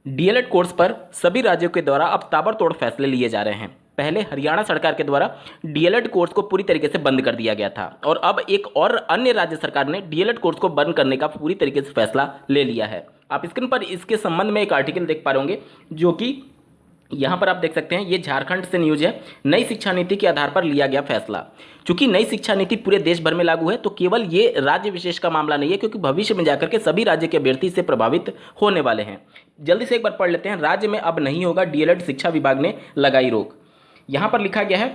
DElEd course पर सभी राज्यों के द्वारा अब ताबड़तोड़ फैसले लिए जा रहे हैं। पहले हरियाणा सरकार के द्वारा डीएलएड कोर्स को पूरी तरीके से बंद कर दिया गया था और अब एक और अन्य राज्य सरकार ने डीएलएड कोर्स को बंद करने का पूरी तरीके से फैसला ले लिया है। आप स्क्रीन पर इसके संबंध में एक आर्टिकल देख पा रहे होंगे, जो कि यहाँ पर आप देख सकते हैं। ये झारखंड से न्यूज है। नई शिक्षा नीति के आधार पर लिया गया फैसला। चूंकि नई शिक्षा नीति पूरे देश भर में लागू है, तो केवल ये राज्य विशेष का मामला नहीं है, क्योंकि भविष्य में जाकर के सभी राज्य के अभ्यर्थी इससे प्रभावित होने वाले हैं। जल्दी से एक बार पढ़ लेते हैं। राज्य में अब नहीं होगा डीएलएड, शिक्षा विभाग ने लगाई रोक। यहाँ पर लिखा गया है,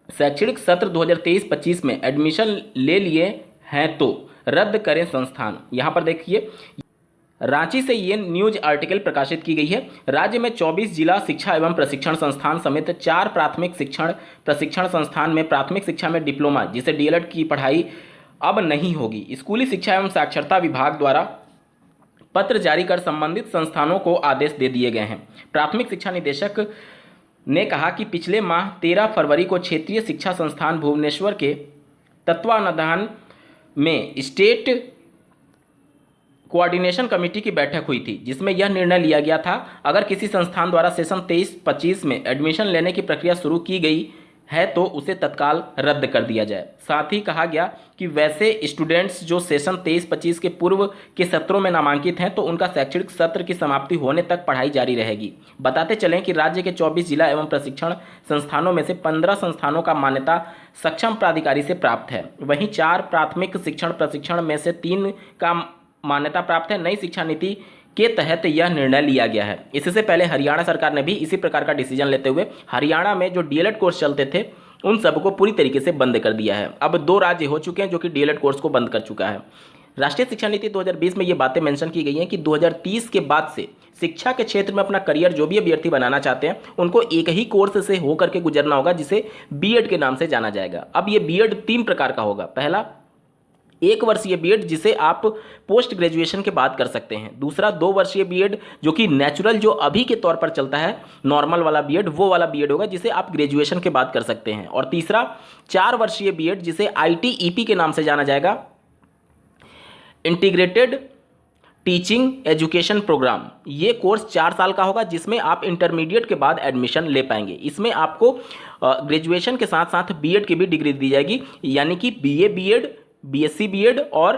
शैक्षणिक सत्र 2023-25 में एडमिशन ले लिए हैं तो रद्द करें संस्थान। यहाँ पर देखिए, रांची से ये न्यूज आर्टिकल प्रकाशित की गई है। राज्य में 24 जिला शिक्षा एवं प्रशिक्षण संस्थान समेत 4 प्राथमिक शिक्षण प्रशिक्षण संस्थान में प्राथमिक शिक्षा में डिप्लोमा, जिसे डीएलएड की पढ़ाई अब नहीं होगी। स्कूली शिक्षा एवं साक्षरता विभाग द्वारा पत्र जारी कर संबंधित संस्थानों को आदेश दे दिए गए हैं। प्राथमिक शिक्षा निदेशक ने कहा कि पिछले माह 13 फरवरी को क्षेत्रीय शिक्षा संस्थान भुवनेश्वर के तत्वावधान में स्टेट कोऑर्डिनेशन कमेटी की बैठक हुई थी, जिसमें यह निर्णय लिया गया था, अगर किसी संस्थान द्वारा सेशन 23-25 में एडमिशन लेने की प्रक्रिया शुरू की गई है तो उसे तत्काल रद्द कर दिया जाए। साथ ही कहा गया कि वैसे स्टूडेंट्स जो सेशन 23-25 के पूर्व के सत्रों में नामांकित हैं, तो उनका शैक्षणिक सत्र की समाप्ति होने तक पढ़ाई जारी रहेगी। बताते चलें कि राज्य के 24 जिला एवं प्रशिक्षण संस्थानों में से 15 संस्थानों का मान्यता सक्षम प्राधिकारी से प्राप्त है। वहीं 4 प्राथमिक शिक्षण प्रशिक्षण में से 3 का मान्यता प्राप्त है। नई शिक्षा नीति के तहत यह निर्णय लिया गया है। इससे पहले हरियाणा सरकार ने भी इसी प्रकार का डिसीजन लेते हुए हरियाणा में जो डीएलएड कोर्स चलते थे उन सबको पूरी तरीके से बंद कर दिया है। अब 2 राज्य हो चुके हैं जो कि डीएलएड कोर्स को बंद कर चुका है। राष्ट्रीय शिक्षा नीति 2020 में ये बातें मेंशन की गई हैं कि 2030 के बाद से शिक्षा के क्षेत्र में अपना करियर जो भी अभ्यर्थी बनाना चाहते हैं, उनको एक ही कोर्स से होकर के गुजरना होगा, जिसे बीएड के नाम से जाना जाएगा। अब ये बीएड 3 प्रकार का होगा। पहला 1 वर्षीय बीएड, जिसे आप पोस्ट ग्रेजुएशन के बाद कर सकते हैं। दूसरा 2 वर्षीय बीएड, जो कि नेचुरल जो अभी के तौर पर चलता है, नॉर्मल वाला बीएड, वो वाला बीएड होगा, जिसे आप ग्रेजुएशन के बाद कर सकते हैं। और तीसरा 4 वर्षीय बीएड, जिसे आईटीईपी के नाम से जाना जाएगा, इंटीग्रेटेड टीचिंग एजुकेशन प्रोग्राम। ये कोर्स 4 साल का होगा, जिसमें आप इंटरमीडिएट के बाद एडमिशन ले पाएंगे। इसमें आपको ग्रेजुएशन के साथ साथ बीएड की भी डिग्री दी जाएगी, यानी कि बीए बीएड, बीएससी बीएड और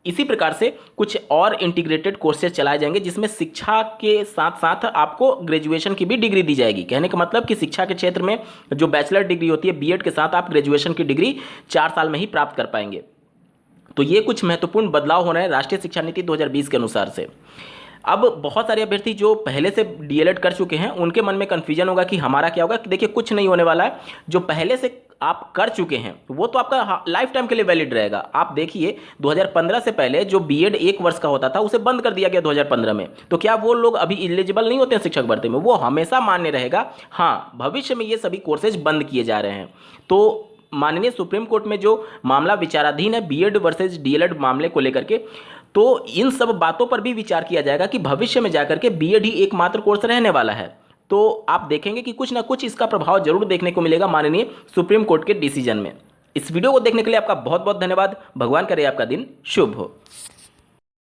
इसी प्रकार से कुछ और इंटीग्रेटेड कोर्सेज चलाए जाएंगे, जिसमें शिक्षा के साथ साथ आपको ग्रेजुएशन की भी डिग्री दी जाएगी। कहने का मतलब कि शिक्षा के क्षेत्र में जो बैचलर डिग्री होती है, बीएड के साथ आप ग्रेजुएशन की डिग्री 4 साल में ही प्राप्त कर पाएंगे। तो ये कुछ महत्वपूर्ण बदलाव हो रहे हैं राष्ट्रीय शिक्षा नीति 2020 के अनुसार से। अब बहुत सारे अभ्यर्थी जो पहले से डीएलएड कर चुके हैं, उनके मन में कन्फ्यूजन होगा कि हमारा क्या होगा। देखिए, कुछ नहीं होने वाला है। जो पहले से आप कर चुके हैं वो तो आपका लाइफ टाइम के लिए वैलिड रहेगा। आप देखिए, 2015 से पहले जो बीएड 1 वर्ष का होता था, उसे बंद कर दिया गया 2015 में। तो क्या वो लोग अभी एलिजिबल नहीं होते हैं शिक्षक भर्ती में? वो हमेशा मान्य रहेगा। हाँ, भविष्य में ये सभी कोर्सेज बंद किए जा रहे हैं। तो माननीय सुप्रीम कोर्ट में जो मामला विचाराधीन है बीएड वर्सेज डीएलएड मामले को लेकर के, तो इन सब बातों पर भी विचार किया जाएगा कि भविष्य में जाकर के बीएड ही एकमात्र कोर्स रहने वाला है। तो आप देखेंगे कि कुछ ना कुछ इसका प्रभाव जरूर देखने को मिलेगा माननीय सुप्रीम कोर्ट के डिसीजन में। इस वीडियो को देखने के लिए आपका बहुत बहुत धन्यवाद। भगवान करे आपका दिन शुभ हो।